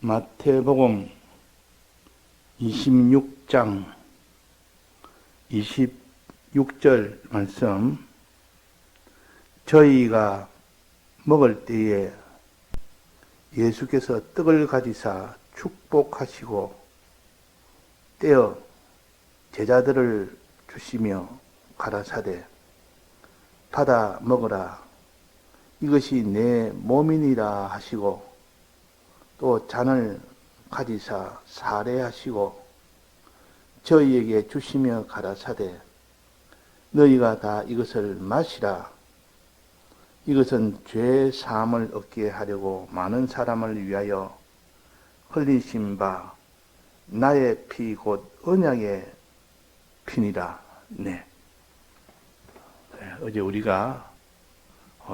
마태복음 26장 26절 말씀. 저희가 먹을 때에 예수께서 떡을 가지사 축복하시고 떼어 제자들을 주시며 가라사대 받아 먹으라, 이것이 내 몸이니라 하시고, 또 잔을 가지사 사례하시고 저희에게 주시며 가라사대 너희가 다 이것을 마시라, 이것은 죄 사함을 얻게 하려고 많은 사람을 위하여 흘리신 바 나의 피 곧 언약의 피니라. 네. 어제 우리가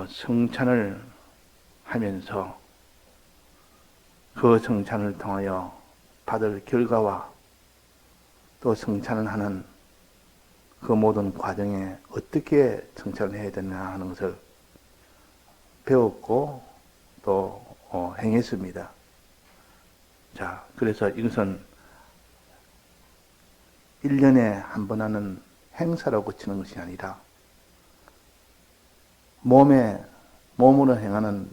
성찬을 하면서 그 성찬을 통하여 받을 결과와 또 성찬을 하는 그 모든 과정에 어떻게 성찬을 해야 되나 하는 것을 배웠고 또 행했습니다. 자, 그래서 이것은 1년에 한 번 하는 행사로 그치는 것이 아니라 몸으로 행하는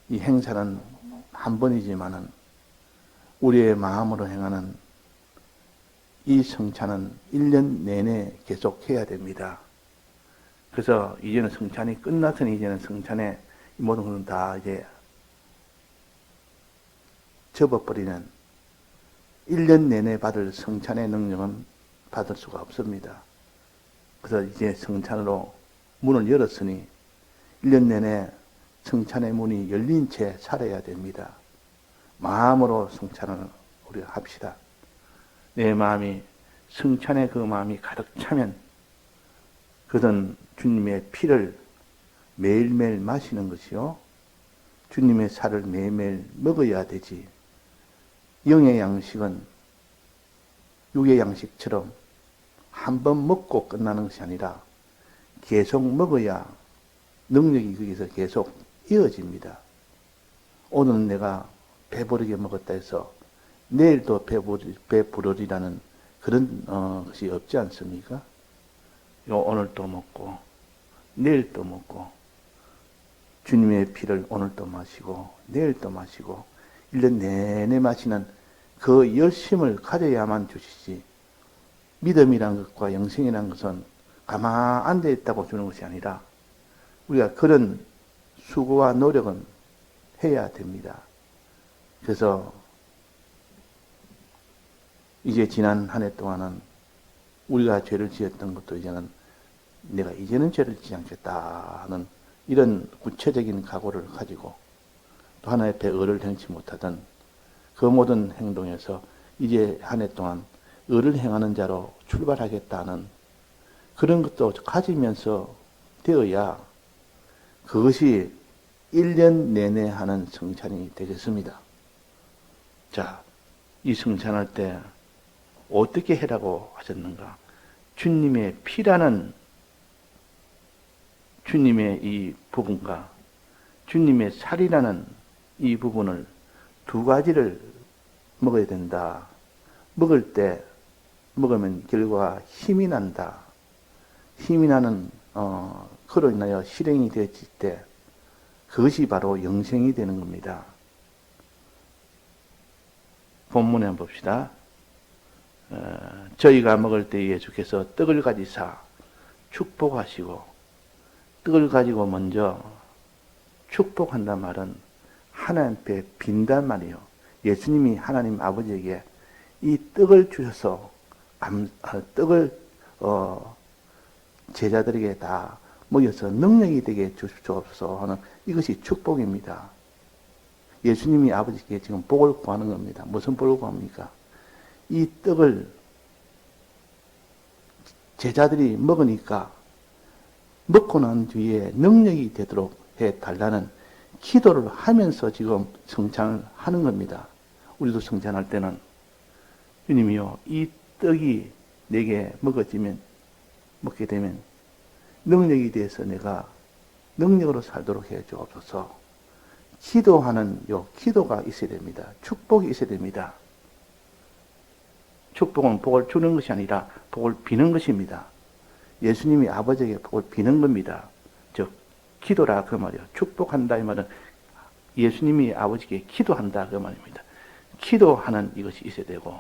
이 행사는 한 번이지만은 우리의 마음으로 행하는 이 성찬은 1년 내내 계속 해야 됩니다. 그래서 이제는 성찬이 끝났으니 이제는 성찬에 이 모든 것은 다 이제 접어버리는 1년 내내 받을 성찬의 능력은 받을 수가 없습니다. 그래서 이제 성찬으로 문을 열었으니 1년 내내 성찬의 문이 열린 채 살아야 됩니다. 마음으로 성찬을 우리가 합시다. 내 마음이 성찬의 그 마음이 가득 차면 그것은 주님의 피를 매일매일 마시는 것이요, 주님의 살을 매일매일 먹어야 되지. 영의 양식은 육의 양식처럼 한 번 먹고 끝나는 것이 아니라 계속 먹어야 능력이 거기서 계속 이어집니다. 오늘은 내가 배부르게 먹었다 해서 내일도 배부르리라는 그런 것이 없지 않습니까? 오늘 또 먹고 내일 또 먹고 주님의 피를 오늘 또 마시고 내일 또 마시고 1년 내내 마시는 그 열심을 가져야만 주시지, 믿음이란 것과 영생이란 것은 가만 앉아 있다고 주는 것이 아니라 우리가 그런 수고와 노력은 해야 됩니다. 그래서 이제 지난 한 해 동안은 우리가 죄를 지었던 것도 이제는 내가 이제는 죄를 지지 않겠다 하는 이런 구체적인 각오를 가지고 또 하나의 앞에 의를 행치 못하던 그 모든 행동에서 이제 한 해 동안 의를 행하는 자로 출발하겠다는 그런 것도 가지면서 되어야 그것이 1년 내내 하는 성찬이 되겠습니다. 자, 이 성찬할 때 어떻게 해라고 하셨는가? 주님의 피라는 주님의 이 부분과 주님의 살이라는 이 부분을 두 가지를 먹어야 된다. 먹을 때 먹으면 결과가 힘이 난다. 힘이 나는 그로 인하여 실행이 되었을 때 그것이 바로 영생이 되는 겁니다. 본문에 한번 봅시다. 저희가 먹을 때 예수께서 떡을 가지사 축복하시고, 떡을 가지고 먼저 축복한단 말은 하나님 앞에 빈단 말이에요. 예수님이 하나님 아버지에게 이 떡을 주셔서 떡을 제자들에게 다 먹여서 능력이 되게 주시옵소서 하는 이것이 축복입니다. 예수님이 아버지께 지금 복을 구하는 겁니다. 무슨 복을 구합니까? 이 떡을 제자들이 먹으니까 먹고 난 뒤에 능력이 되도록 해달라는 기도를 하면서 지금 성찬을 하는 겁니다. 우리도 성찬할 때는 주님이요, 이 떡이 내게 먹게 되면 능력이 돼서 내가 능력으로 살도록 해 주옵소서. 기도하는 기도가 있어야 됩니다. 축복이 있어야 됩니다. 축복은 복을 주는 것이 아니라 복을 비는 것입니다. 예수님이 아버지에게 복을 비는 겁니다. 즉 기도라 그 말이요. 축복한다 이 말은 예수님이 아버지께 기도한다 그 말입니다. 기도하는 이것이 있어야 되고,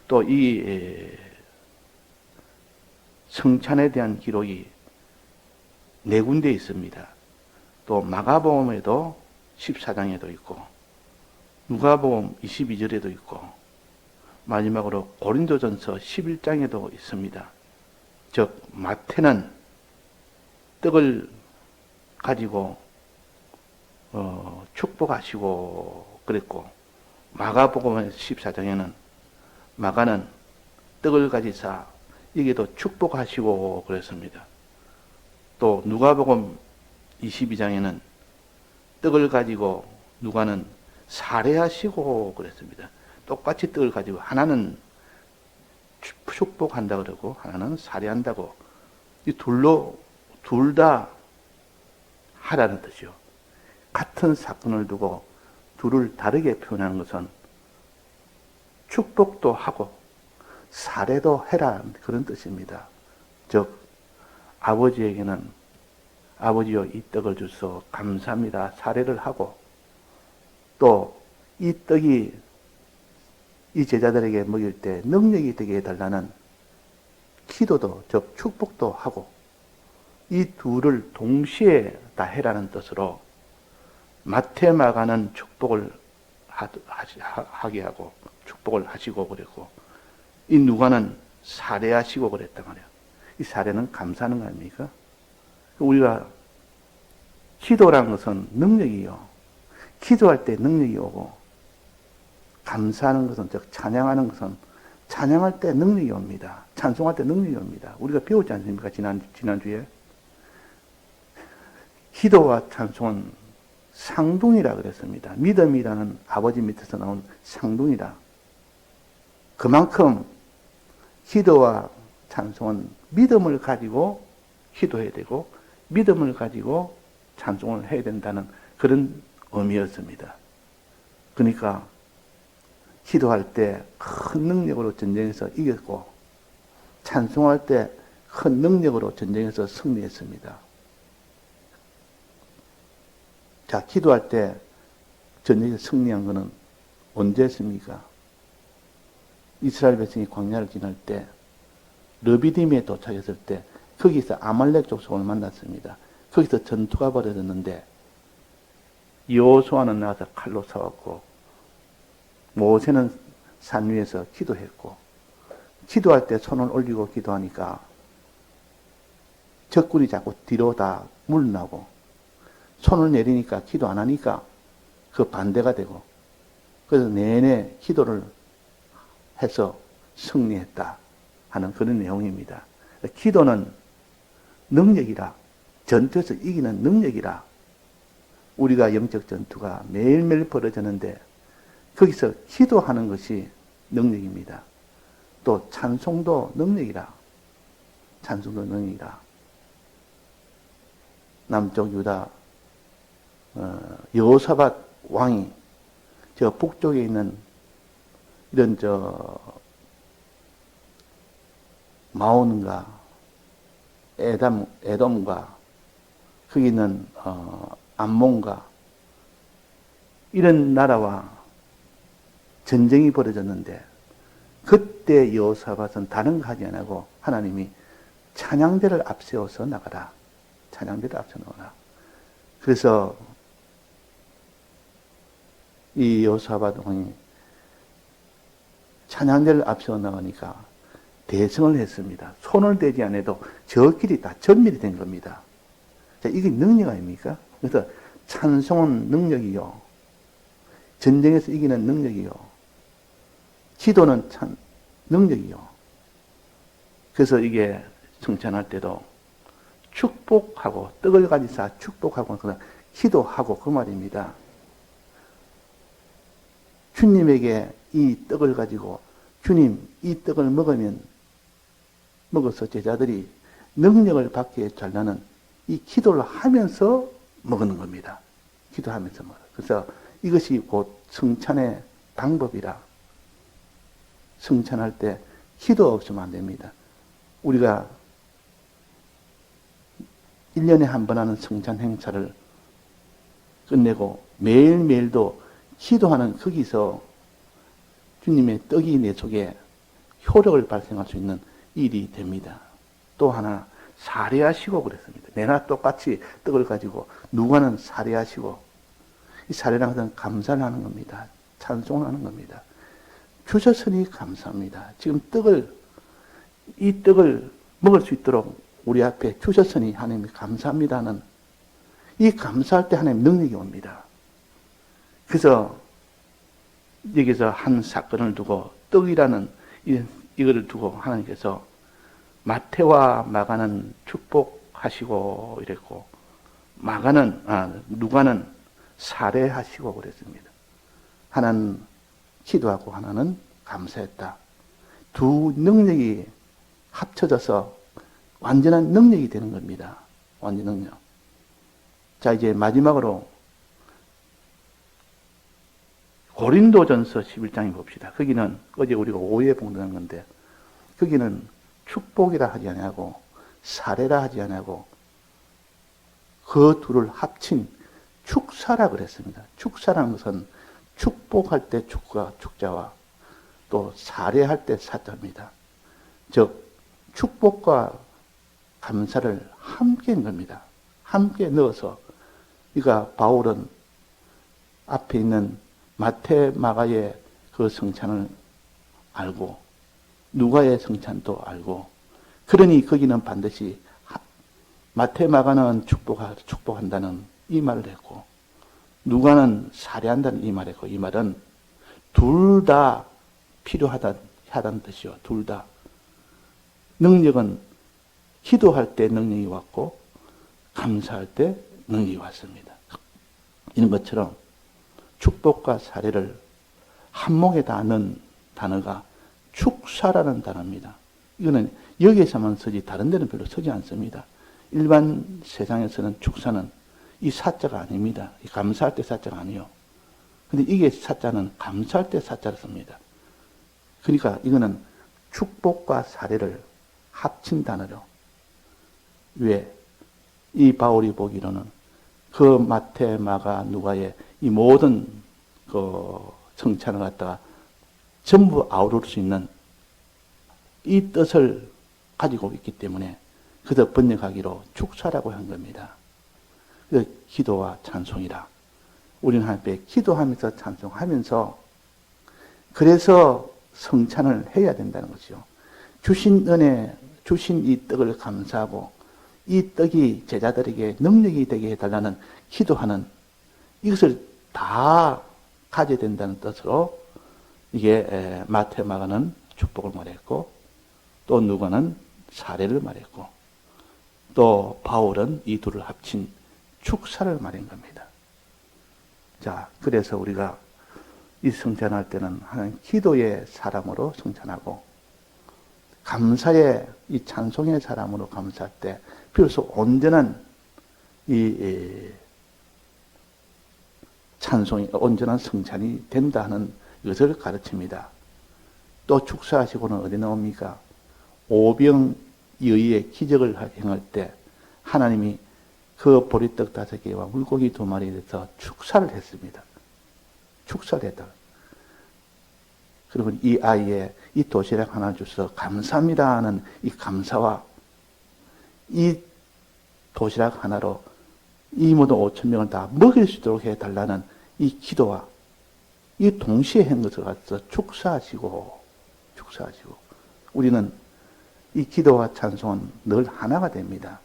또 이 성찬에 대한 기록이 4군데 있습니다. 또 마가복음에도 14장에도 있고 누가복음 22절에도 있고 마지막으로 고린도전서 11장에도 있습니다. 즉 마태는 떡을 가지고 축복하시고 그랬고, 마가복음 14장에는 마가는 떡을 가지사 이게도 축복하시고 그랬습니다. 또 누가복음 22장에는 떡을 가지고 누가는 살해하시고 그랬습니다. 똑같이 떡을 가지고 하나는 축복한다 그러고 하나는 살해한다고, 이 둘 다 하라는 뜻이요. 같은 사건을 두고 둘을 다르게 표현하는 것은 축복도 하고 살해도 해라 그런 뜻입니다. 즉 아버지에게는 아버지여 이 떡을 주소 감사합니다 살해를 하고, 또 이 떡이 이 제자들에게 먹일 때 능력이 되게 해달라는 기도도 즉 축복도 하고, 이 둘을 동시에 다 해라는 뜻으로 마태 마가는 축복을 하게 하고 축복을 하시고 그랬고, 이 누가는 살해하시고 그랬단 말이에요. 이 살해는 감사하는 거 아닙니까? 우리가 기도라는 것은 능력이요. 기도할 때 능력이 오고, 감사하는 것은 즉 찬양하는 것은 찬양할 때 능력이 옵니다. 찬송할 때 능력이 옵니다. 우리가 배웠지 않습니까? 지난주에 기도와 찬송은 상둥이라 그랬습니다. 믿음이라는 아버지 밑에서 나온 상둥이라. 그만큼 기도와 찬송은 믿음을 가지고 기도해야 되고 믿음을 가지고 찬송을 해야 된다는 그런 의미였습니다. 그러니까 기도할 때 큰 능력으로 전쟁에서 이겼고 찬송할 때 큰 능력으로 전쟁에서 승리했습니다. 자, 기도할 때 전쟁에서 승리한 것은 언제였습니까? 이스라엘 백성이 광야를 지날 때 르비딤에 도착했을 때 거기서 아말렉 족속을 만났습니다. 거기서 전투가 벌어졌는데 여호수아는 나가서 칼로 싸웠고 모세는 산 위에서 기도했고, 기도할 때 손을 올리고 기도하니까 적군이 자꾸 뒤로 다 물러나고, 손을 내리니까 기도 안 하니까 그 반대가 되고, 그래서 내내 기도를 해서 승리했다 하는 그런 내용입니다. 기도는 능력이라, 전투에서 이기는 능력이라. 우리가 영적 전투가 매일매일 벌어졌는데 거기서 기도하는 것이 능력입니다. 또 찬송도 능력이라. 찬송도 능력이라. 남쪽 유다 여호사밧 왕이 저 북쪽에 있는 이런 마온과 에돔과 거기 있는 암몬과 이런 나라와 전쟁이 벌어졌는데, 그때 여호사밧은 다른 거 하지 안 하고 하나님이 찬양대를 앞세워서 나가라. 찬양대를 앞서 나가라. 그래서 이 여호사밧 왕이 찬양대를 앞세워 나가니까 대성을 했습니다. 손을 대지 않아도 저 길이 다 전멸이 된 겁니다. 자, 이게 능력 아닙니까? 그래서 찬송은 능력이요. 전쟁에서 이기는 능력이요. 기도는 참 능력이요. 그래서 이게 성찬할 때도 축복하고 떡을 가지사 축복하고 기도하고 그 말입니다. 주님에게 이 떡을 가지고 주님 이 떡을 먹어서 제자들이 능력을 받게 해달라는 이 기도를 하면서 먹는 겁니다. 기도하면서 먹어요. 그래서 이것이 곧 성찬의 방법이라, 성찬할 때 기도 없으면 안 됩니다. 우리가 1년에 한 번 하는 성찬 행사를 끝내고 매일매일도 기도하는 거기서 주님의 떡이 내 속에 효력을 발생할 수 있는 일이 됩니다. 또 하나 사례하시고 그랬습니다. 내나 똑같이 떡을 가지고 누가는 사례하시고, 이 사례라는 것은 감사를 하는 겁니다. 찬송을 하는 겁니다. 주셨으니 감사합니다. 지금 이 떡을 먹을 수 있도록 우리 앞에 주셨으니 하나님 감사합니다는, 이 감사할 때 하나님 능력이 옵니다. 그래서 여기서 한 사건을 두고 떡이라는 이거를 두고 하나님께서 마태와 마가는 축복하시고 이랬고, 누가는 살해하시고 그랬습니다. 하나는 기도하고 하나는 감사했다. 두 능력이 합쳐져서 완전한 능력이 되는 겁니다. 완전 능력. 자, 이제 마지막으로 고린도전서 11장에 봅시다. 거기는 어제 우리가 오해 봉독한 건데, 거기는 축복이라 하지 아니하고 사례라 하지 아니하고 그 둘을 합친 축사라 그랬습니다. 축사라는 것은 축복할 때 축자와 또 사례할 때 사자입니다. 즉 축복과 감사를 함께 한 겁니다. 함께 넣어서, 그러니까 바울은 앞에 있는 마태, 마가의 그 성찬을 알고 누가의 성찬도 알고, 그러니 거기는 반드시 마태, 마가는 축복한다는 이 말을 했고, 누가는 살해한다는 이 말을 했고, 이 말은 둘 다 필요하다는 뜻이요. 둘 다. 능력은 기도할 때 능력이 왔고 감사할 때 능력이 왔습니다. 이런 것처럼 축복과 사례를 한목에 다 넣은 단어가 축사라는 단어입니다. 이거는 여기에서만 쓰지 다른 데는 별로 쓰지 않습니다. 일반 세상에서는 축사는 이 사자가 아닙니다. 이 감사할 때 사자가 아니요. 근데 이게 사자는 감사할 때 사자를 씁니다. 그러니까 이거는 축복과 사례를 합친 단어로. 왜? 이 바울이 보기로는 그 마태, 마가, 누가의 이 모든 그 성찬을 갖다가 전부 아우를 수 있는 이 뜻을 가지고 있기 때문에 그저 번역하기로 축사라고 한 겁니다. 그 기도와 찬송이라. 우리는 하나님께 기도하면서 찬송하면서 그래서 성찬을 해야 된다는 것이죠. 주신 은혜, 주신 이 떡을 감사하고 이 떡이 제자들에게 능력이 되게 해달라는 기도하는 이것을 다 가져야 된다는 뜻으로 이게 마태, 마가는 축복을 말했고 또 누가는 사례를 말했고 또 바울은 이 둘을 합친 축사를 말한 겁니다. 자, 그래서 우리가 이 성찬할 때는 하나님 기도의 사람으로 성찬하고 감사의 이 찬송의 사람으로 감사할 때 비로소 온전한 이 찬송이 온전한 성찬이 된다 하는 것을 가르칩니다. 또 축사하시고는 어디 나옵니까? 오병이어의 기적을 행할 때 하나님이 그 보리떡 5개와 물고기 2마리에 대해서 축사를 했습니다. 축사를 했다. 그리고 이 아이의 이 도시락 하나 주셔서 감사합니다 하는 이 감사와 이 도시락 하나로 이 모든 5,000명을 다 먹일 수 있도록 해달라는 이 기도와 이 동시에 한 것을 가지고 축사하시고 우리는 이 기도와 찬송은 늘 하나가 됩니다.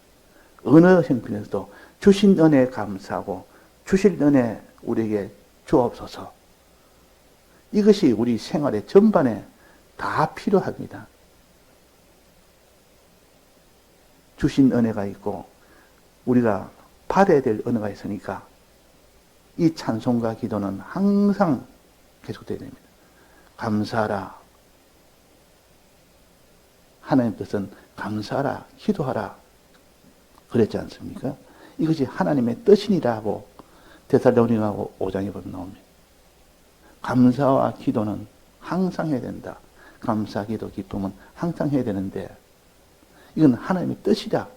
어느 형편에서도 주신 은혜에 감사하고 주실 은혜 우리에게 주옵소서. 이것이 우리 생활의 전반에 다 필요합니다. 주신 은혜가 있고 우리가 받아야 될 은혜가 있으니까 이 찬송과 기도는 항상 계속돼야 됩니다. 감사하라. 하나님 뜻은 감사하라, 기도하라 그랬지 않습니까? 이것이 하나님의 뜻이니라 하고 데살로니가 5장에 보면 나옵니다. 감사와 기도는 항상 해야 된다. 감사, 기도, 기쁨은 항상 해야 되는데 이건 하나님의 뜻이다.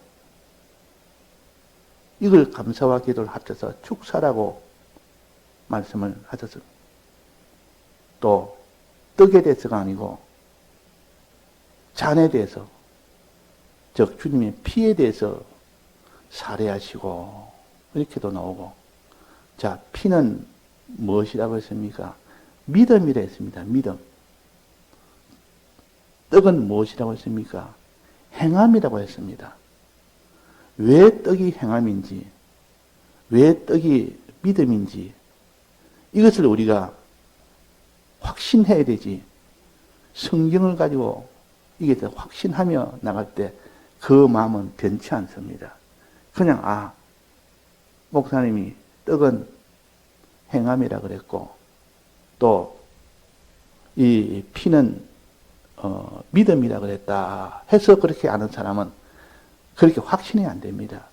이걸 감사와 기도를 합쳐서 축사라고 말씀을 하셨습니다. 또 떡에 대해서가 아니고 잔에 대해서, 즉 주님의 피에 대해서 사례하시고 이렇게도 나오고, 자, 피는 무엇이라고 했습니까? 믿음이라 했습니다. 믿음. 떡은 무엇이라고 했습니까? 행함이라고 했습니다. 왜 떡이 행함인지, 왜 떡이 믿음인지 이것을 우리가 확신해야 되지. 성경을 가지고 이게 확신하며 나갈 때 그 마음은 변치 않습니다. 그냥 목사님이 떡은 행함이라 그랬고 또 이 피는 믿음이라 그랬다 해서 그렇게 아는 사람은 그렇게 확신이 안 됩니다.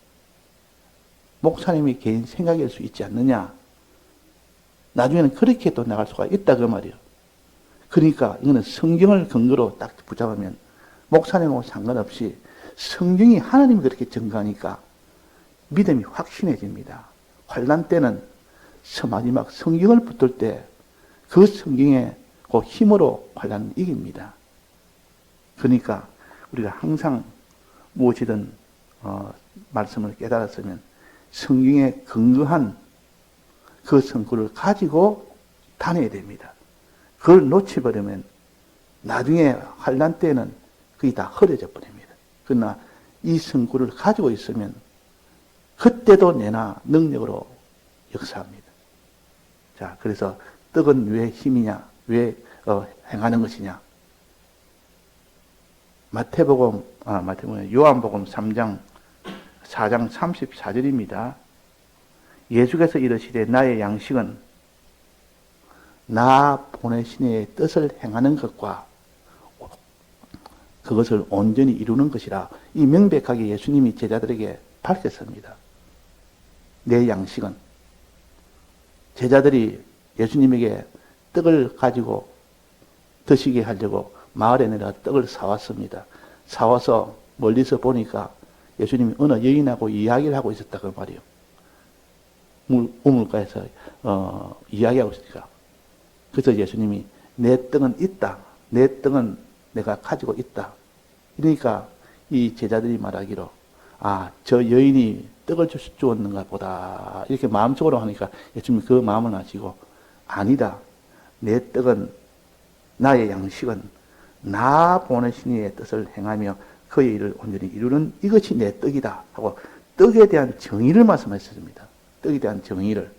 목사님이 개인 생각일 수 있지 않느냐. 나중에는 그렇게 또 나갈 수가 있다 그 말이에요. 그러니까 이거는 성경을 근거로 딱 붙잡으면 목사님하고 상관없이 성경이 하나님이 그렇게 증거하니까 믿음이 확신해집니다. 환난 때는 마지막 성경을 붙들 때 그 성경의 그 힘으로 환난을 이깁니다. 그러니까 우리가 항상 무엇이든 말씀을 깨달았으면 성경에 근거한 그 성구를 가지고 다녀야 됩니다. 그걸 놓쳐버리면 나중에 환난 때는 그게 다 흐려져 버립니다. 그러나 이 성구를 가지고 있으면 그때도 내나 능력으로 역사합니다. 자, 그래서 떡은 왜 힘이냐? 왜 행하는 것이냐? 요한복음 3장 4장 34절입니다. 예수께서 이르시되 나의 양식은 나 보내신 이의 뜻을 행하는 것과 그것을 온전히 이루는 것이라. 이 명백하게 예수님이 제자들에게 밝혔습니다. 내 양식은, 제자들이 예수님에게 떡을 가지고 드시게 하려고 마을에 내려 떡을 사왔습니다. 사와서 멀리서 보니까 예수님이 어느 여인하고 이야기를 하고 있었다 그 말이에요. 우물가에서 이야기하고 있으니까. 그래서 예수님이 내 떡은 있다. 내 떡은 내가 가지고 있다. 그러니까 이 제자들이 말하기로 저 여인이 떡을 주었는가 보다 이렇게 마음속으로 하니까 예수님이 그 마음을 아시고 아니다. 내 떡은, 나의 양식은 나 보내신 이의 뜻을 행하며 그의 일을 온전히 이루는 이것이 내 떡이다 하고 떡에 대한 정의를 말씀하셨습니다. 떡에 대한 정의를.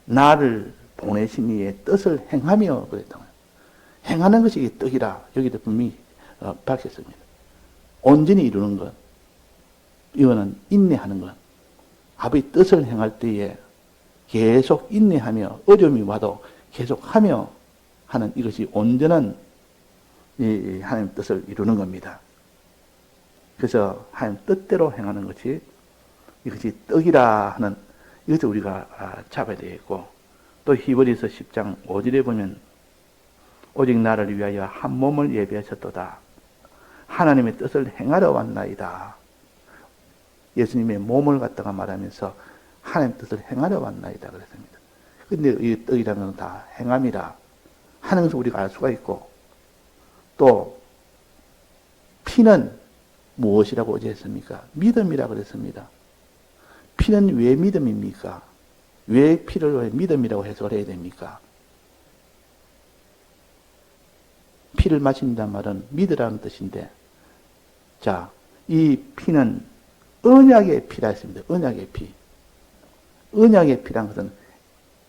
나를 보내신 이의 뜻을 행하며 그랬다고요. 행하는 것이 이게 떡이라 여기도 분명히 밝혔습니다. 온전히 이루는 것. 이거는 인내하는 것. 아버지 뜻을 행할 때에 계속 인내하며 어려움이 와도 계속하며 하는 이것이 온전한 이 하나님 뜻을 이루는 겁니다. 그래서 하나님 뜻대로 행하는 것이 이것이 떡이라 하는 이것을 우리가 잡아야 되겠고, 또 히브리서 10장 5절에 보면 오직 나를 위하여 한 몸을 예비하셨도다. 하나님의 뜻을 행하러 왔나이다. 예수님의 몸을 갖다가 말하면서 하나님의 뜻을 행하러 왔나이다 그랬습니다. 근데 이 떡이라는 건 다 행함이라 하는 것을 우리가 알 수가 있고, 또 피는 무엇이라고 어제 했습니까? 믿음이라고 그랬습니다. 피는 왜 믿음입니까? 왜 피를 왜 믿음이라고 해석을 해야 됩니까? 피를 마신다는 말은 믿으라는 뜻인데, 자, 이 피는 언약의 피라 했습니다. 언약의 피. 언약의 피란 것은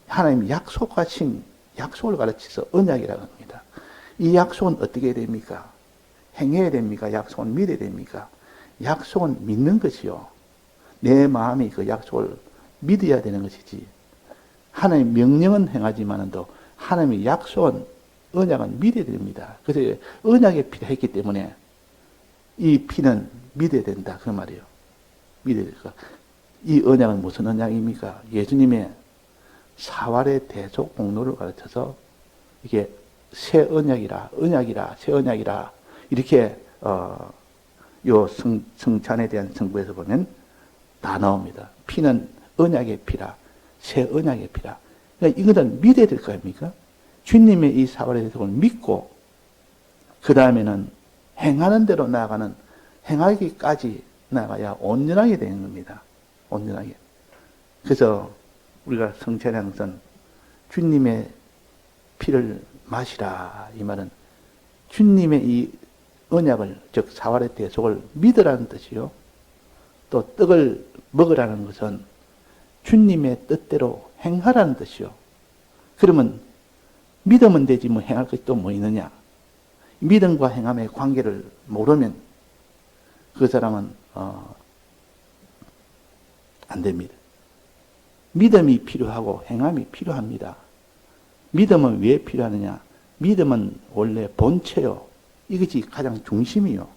하나님이 약속하신 약속을 가르쳐서 언약이라고 합니다. 이 약속은 어떻게 됩니까? 행해야 됩니까? 약속은 믿어야 됩니까? 약속은 믿는 것이요. 내 마음이 그 약속을 믿어야 되는 것이지. 하나님의 명령은 행하지만도 하나님의 약속은, 언약은 믿어야 됩니다. 그래서 언약의 피가 했기 때문에 이 피는 믿어야 된다 그 말이에요. 믿어야 될 것. 이 언약은 무슨 언약입니까? 예수님의 사활의 대속 공로를 가르쳐서 이게 새 언약이라, 언약이라, 새 언약이라 이렇게 요 성찬에 대한 성부에서 보면 다 나옵니다. 피는 언약의 피라, 새 언약의 피라. 그러니까 이것은 믿어야 될 거 아닙니까? 주님의 이 사활의 대속을 믿고 그 다음에는 행하는 대로 나아가는 행하기까지 나아가야 온전하게 되는 겁니다. 온전하게. 그래서 우리가 성찬에 항상 주님의 피를 마시라 이 말은 주님의 이 언약을 즉 사활의 대속을 믿으라는 뜻이요. 또 떡을 먹으라는 것은 주님의 뜻대로 행하라는 뜻이요. 그러면 믿으면 되지 뭐 행할 것이 또 뭐 있느냐. 믿음과 행함의 관계를 모르면 그 사람은 안 됩니다. 믿음이 필요하고 행함이 필요합니다. 믿음은 왜 필요하느냐? 믿음은 원래 본체요. 이것이 가장 중심이요.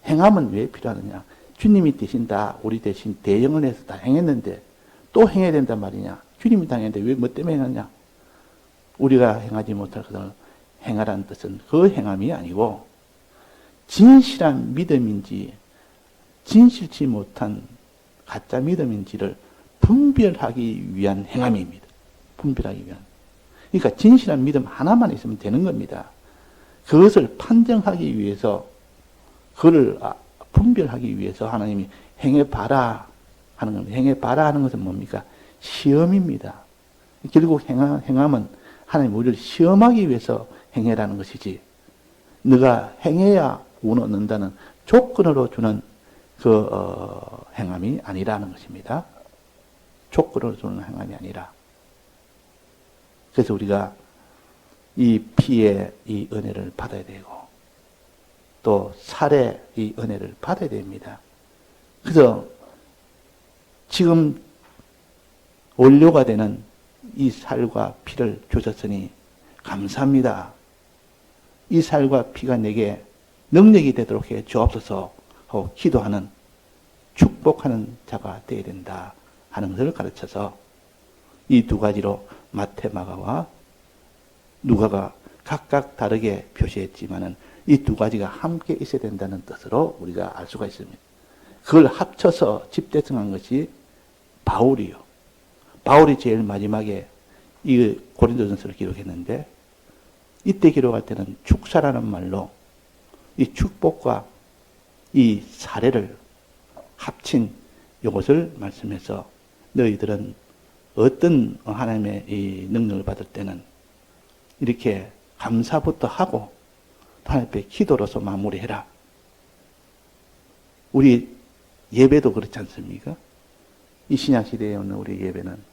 행함은 왜 필요하느냐? 주님이 대신 다 우리 대신 대영을 해서 다 행했는데 또 행해야 된단 말이냐? 주님이 다 행했는데 왜 뭐 때문에 행하냐? 우리가 행하지 못할 것을 행하라는 뜻은 그 행함이 아니고 진실한 믿음인지 진실치 못한 가짜 믿음인지를 분별하기 위한 행함입니다. 분별하기 위한. 그러니까 진실한 믿음 하나만 있으면 되는 겁니다. 그것을 판정하기 위해서, 그걸 분별하기 위해서 하나님이 행해봐라 하는 겁니다. 행해봐라 하는 것은 뭡니까? 시험입니다. 결국 행함은 하나님 우리를 시험하기 위해서 행해라는 것이지, 네가 행해야 구원 얻는다는 조건으로 주는 행함이 아니라는 것입니다. 조건으로 주는 행함이 아니라. 그래서 우리가 이 피의 이 은혜를 받아야 되고, 또 살의 이 은혜를 받아야 됩니다. 그래서 지금 원료가 되는 이 살과 피를 주셨으니 감사합니다. 이 살과 피가 내게 능력이 되도록 해 주옵소서 하고 기도하는, 축복하는 자가 되어야 된다 하는 것을 가르쳐서 이 두 가지로 마태, 마가와 누가가 각각 다르게 표시했지만은 이 두 가지가 함께 있어야 된다는 뜻으로 우리가 알 수가 있습니다. 그걸 합쳐서 집대성한 것이 바울이요. 바울이 제일 마지막에 이 고린도전서를 기록했는데, 이때 기록할 때는 축사라는 말로 이 축복과 이 사례를 합친 이것을 말씀해서, 너희들은 어떤 하나님의 이 능력을 받을 때는 이렇게 감사부터 하고 하나님 앞에 기도로서 마무리해라. 우리 예배도 그렇지 않습니까? 이 신약시대에 오는 우리 예배는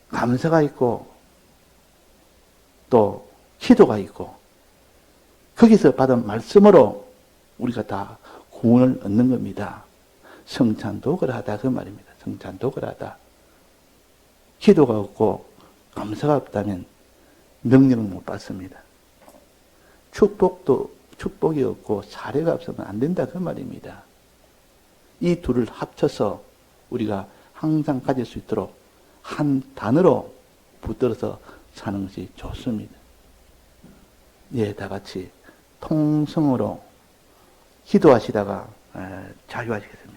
감사가 있고 또 기도가 있고 거기서 받은 말씀으로 우리가 다 구원을 얻는 겁니다. 성찬도 그러하다 그 말입니다. 성찬도 그러하다. 기도가 없고 감사가 없다면 능력을 못 받습니다. 축복이 없고 사례가 없으면 안 된다 그 말입니다. 이 둘을 합쳐서 우리가 항상 가질 수 있도록 한 단어로 붙들어서 사는 것이 좋습니다. 예, 다 같이 통성으로 기도하시다가 자유하시겠습니다.